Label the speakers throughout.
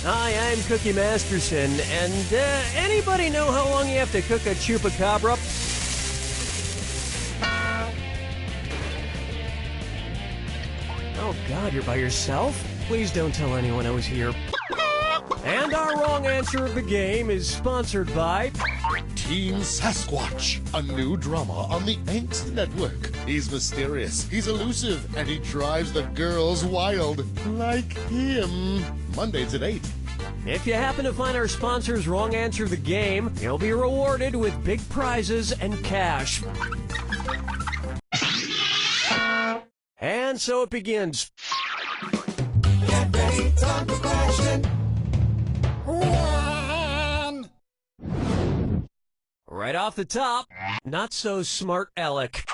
Speaker 1: Hi, I'm Cookie Masterson, and anybody know how long you have to cook a chupacabra? Oh God, you're by yourself? Please don't tell anyone I was here. And our wrong answer of the game is sponsored by
Speaker 2: Teen Sasquatch, a new drama on the Angst Network. He's mysterious, he's elusive, and he drives the girls wild. Like him. Mondays at 8.
Speaker 1: If you happen to find our sponsor's wrong answer of the game, you'll be rewarded with big prizes and cash. And so it begins.
Speaker 3: Get ready, time for question 1.
Speaker 1: Right off the top, not so smart Alec.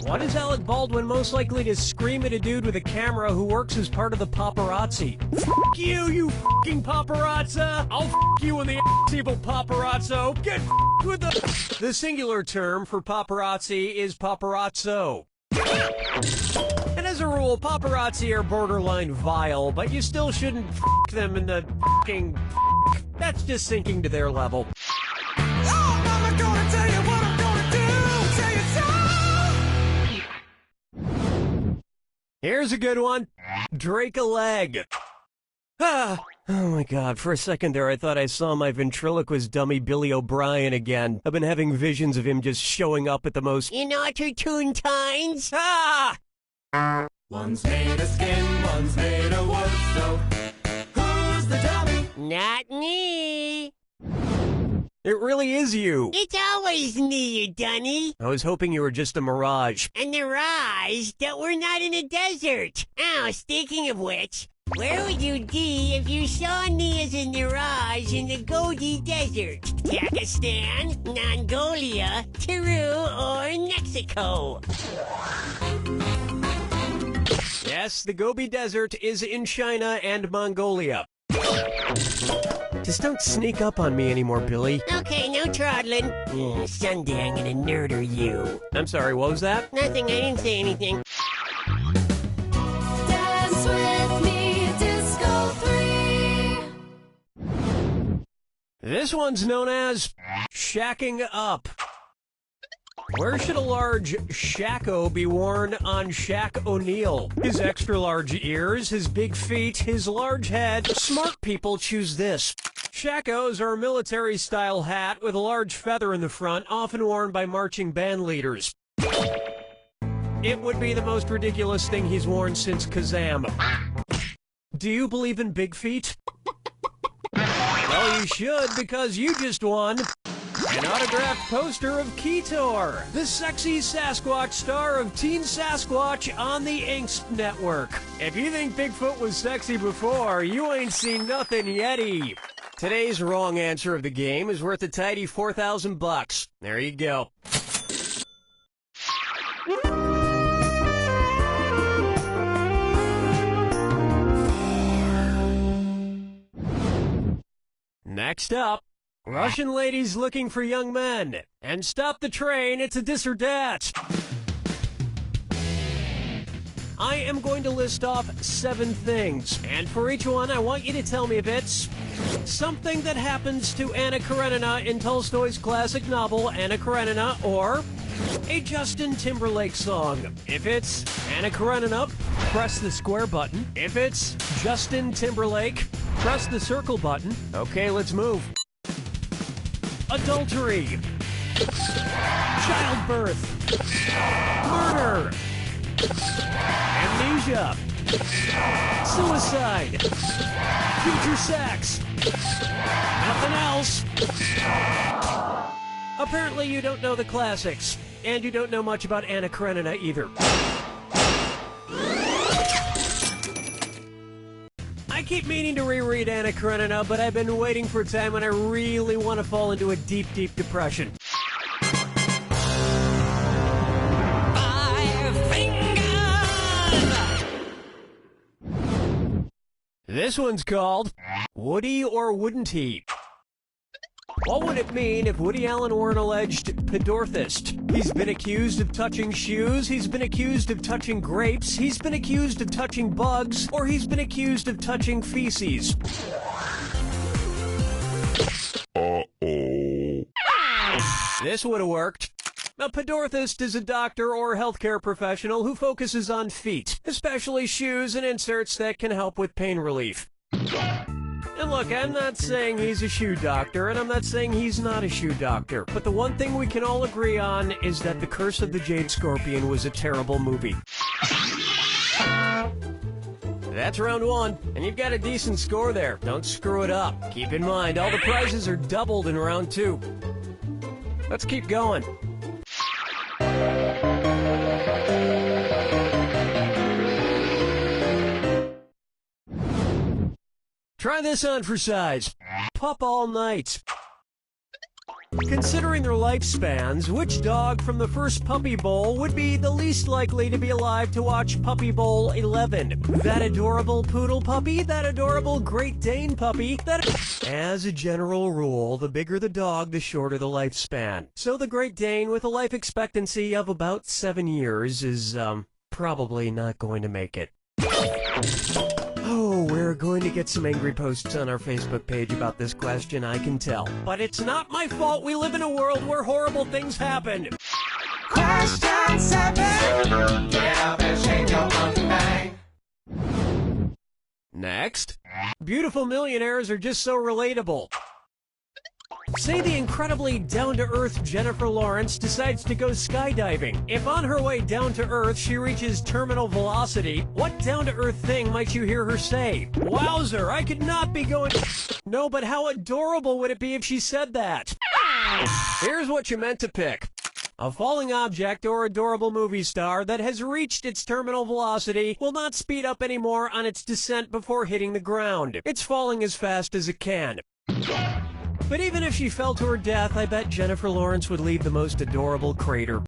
Speaker 1: What is Alec Baldwin most likely to scream at a dude with a camera who works as part of the paparazzi? F*** you, you f***ing paparazzo! I'll f*** you in the ass, evil paparazzo! Get f***ed with the... The singular term for paparazzi is paparazzo. And as a rule, paparazzi are borderline vile, but you still shouldn't f*** them in the f***ing f***. That's just sinking to their level.
Speaker 3: Oh, Mama gonna tell you what I'm gonna do. Tell you so.
Speaker 1: Here's a good one. Drake a leg. Ah! Oh my God, for a second there I thought I saw my ventriloquist dummy Billy O'Brien again. I've been having visions of him just showing up at the most inopportune times. Ah!
Speaker 3: One's made of skin, one's made of wood, so who's the dummy?
Speaker 4: Not me.
Speaker 1: It really is you.
Speaker 4: It's always me, you dunny.
Speaker 1: I was hoping you were just a mirage.
Speaker 4: And the rise that we're not in a desert. Oh, speaking of which, where would you be if you saw me as a mirage in the Gobi Desert? Pakistan, Mongolia, Peru, or Mexico?
Speaker 1: Yes, the Gobi Desert is in China and Mongolia. Just don't sneak up on me anymore, Billy.
Speaker 4: Okay, no trottling. Someday I'm gonna murder you.
Speaker 1: I'm sorry, what was that?
Speaker 4: Nothing, I didn't say anything.
Speaker 3: Dance with me, Disco 3.
Speaker 1: This one's known as shacking up. Where should a large shacko be worn on Shaq O'Neal? His extra-large ears, his big feet, his large head. Smart people choose this. Shackos are a military-style hat with a large feather in the front, often worn by marching band leaders. It would be the most ridiculous thing he's worn since Kazam. Do you believe in big feet? Well, you should, because you just won an autographed poster of Ketor, the sexy Sasquatch star of Teen Sasquatch on the Angst Network. If you think Bigfoot was sexy before, you ain't seen nothing yetty. Today's wrong answer of the game is worth a tidy $4,000. There you go. Next up, Russian ladies looking for young men. And stop the train, it's a dis or dat. I am going to list off 7 things, and for each one I want you to tell me if it's something that happens to Anna Karenina in Tolstoy's classic novel Anna Karenina, or a Justin Timberlake song. If it's Anna Karenina, press the square button. If it's Justin Timberlake, press the circle button. Okay, let's move. Adultery, childbirth, murder, amnesia, suicide, future sex, nothing else. Apparently you don't know the classics, and you don't know much about Anna Karenina either. I keep meaning to reread Anna Karenina, but I've been waiting for a time when I really want to fall into a deep, deep depression.
Speaker 3: 5 fingers.
Speaker 1: This one's called Would He or Wouldn't He? What would it mean if Woody Allen were an alleged pedorthist? He's been accused of touching shoes, he's been accused of touching grapes, he's been accused of touching bugs, or he's been accused of touching feces. This would have worked. A pedorthist is a doctor or healthcare professional who focuses on feet, especially shoes and inserts that can help with pain relief. And look, I'm not saying he's a shoe doctor, and I'm not saying he's not a shoe doctor, but the one thing we can all agree on is that The Curse of the Jade Scorpion was a terrible movie. That's round one, and you've got a decent score there. Don't screw it up. Keep in mind, all the prizes are doubled in round two. Let's keep going. Try this on for size. Pup all night. Considering their lifespans, which dog from the first Puppy Bowl would be the least likely to be alive to watch Puppy Bowl 11? That adorable poodle puppy? That adorable Great Dane puppy? As a general rule, the bigger the dog, the shorter the lifespan. So the Great Dane, with a life expectancy of about 7 years, is, probably not going to make it. Oh, we're going to get some angry posts on our Facebook page about this question, I can tell. But it's not my fault we live in a world where horrible things happen.
Speaker 3: Question 7. Get up and shake your monkey bang.
Speaker 1: Next. Beautiful millionaires are just so relatable. Say the incredibly down-to-earth Jennifer Lawrence decides to go skydiving. If on her way down to Earth she reaches terminal velocity, what down-to-earth thing might you hear her say? Wowzer, I could not be going... No, but how adorable would it be if she said that? Here's what you meant to pick. A falling object or adorable movie star that has reached its terminal velocity will not speed up anymore on its descent before hitting the ground. It's falling as fast as it can. But even if she fell to her death, I bet Jennifer Lawrence would leave the most adorable crater.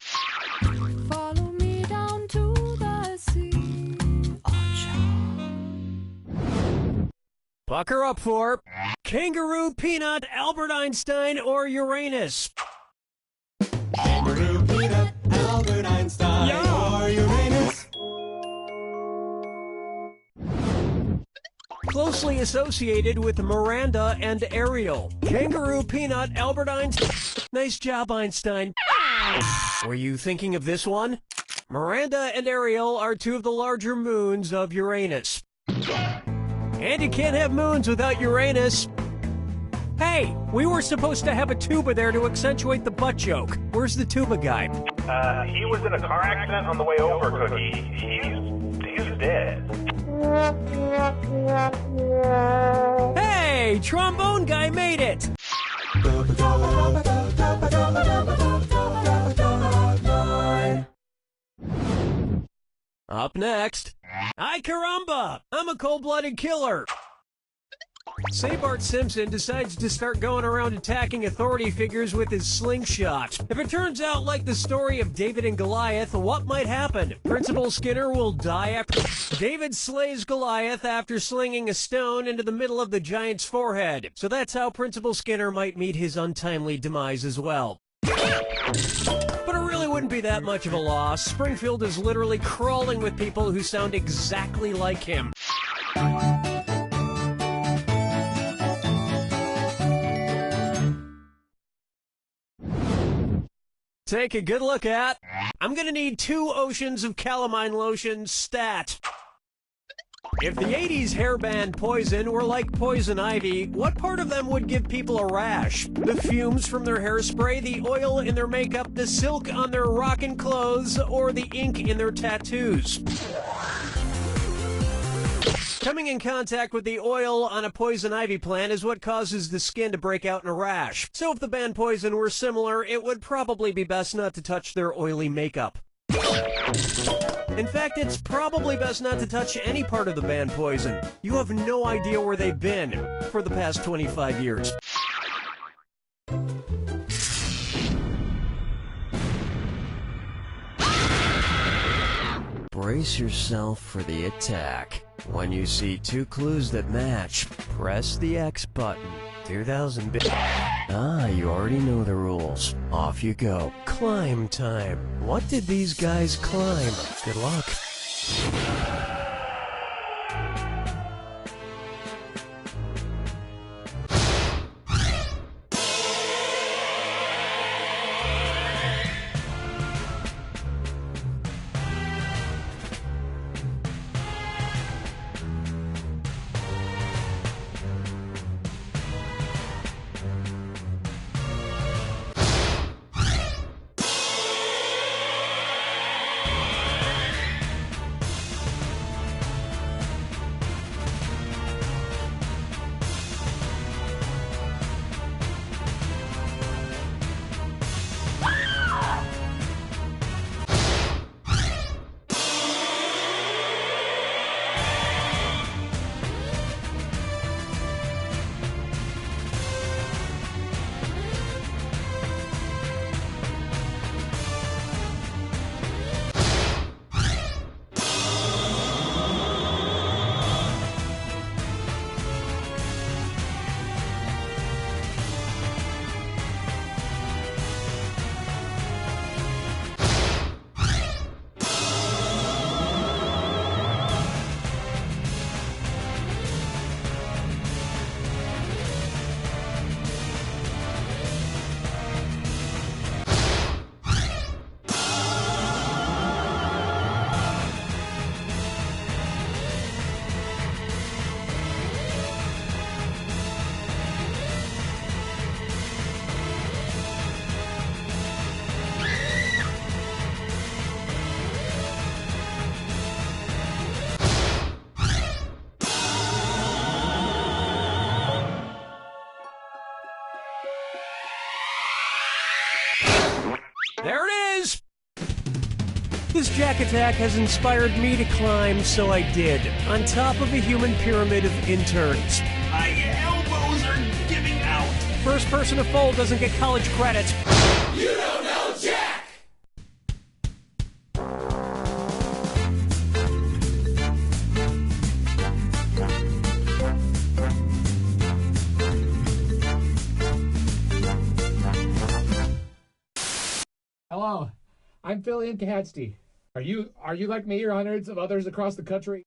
Speaker 5: Follow me down to the sea.
Speaker 1: Pucker up for Kangaroo, Peanut, Albert Einstein, or Uranus.
Speaker 3: Kangaroo, Peanut, Albert Einstein, or Uranus.
Speaker 1: Closely associated with Miranda and Ariel. Kangaroo, Peanut, Albert Einstein. Nice job, Einstein. Were you thinking of this one? Miranda and Ariel are two of the larger moons of Uranus. And you can't have moons without Uranus. Hey, we were supposed to have a tuba there to accentuate the butt joke. Where's the tuba guy?
Speaker 6: He was in a car accident on the way over, Cookie. He's dead.
Speaker 1: Hey, trombone guy made it! Up next, ay caramba! I'm a cold-blooded killer! Say Bart Simpson decides to start going around attacking authority figures with his slingshot. If it turns out like the story of David and Goliath, what might happen? Principal Skinner will die after... David slays Goliath after slinging a stone into the middle of the giant's forehead. So that's how Principal Skinner might meet his untimely demise as well. But it really wouldn't be that much of a loss. Springfield is literally crawling with people who sound exactly like him. Take a good look at. I'm gonna need 2 oceans of calamine lotion stat. If the 80s hairband Poison were like poison ivy, what part of them would give people a rash? The fumes from their hairspray, the oil in their makeup, the silk on their rockin' clothes, or the ink in their tattoos? Coming in contact with the oil on a poison ivy plant is what causes the skin to break out in a rash. So if the band Poison were similar, it would probably be best not to touch their oily makeup. In fact, it's probably best not to touch any part of the band Poison. You have no idea where they've been for the past 25 years. Brace yourself for the attack. When you see 2 clues that match, press the X button. 2,000 bits. Ah, you already know the rules. Off you go. Climb time. What did these guys climb? Good luck. There it is! This jack attack has inspired me to climb, so I did. On top of a human pyramid of interns.
Speaker 3: My elbows are giving out.
Speaker 1: First person to fold doesn't get college credits.
Speaker 3: You don't know Jack!
Speaker 7: Hello, I'm Phil Incahatsty. Are you like me or hundreds of others across the country?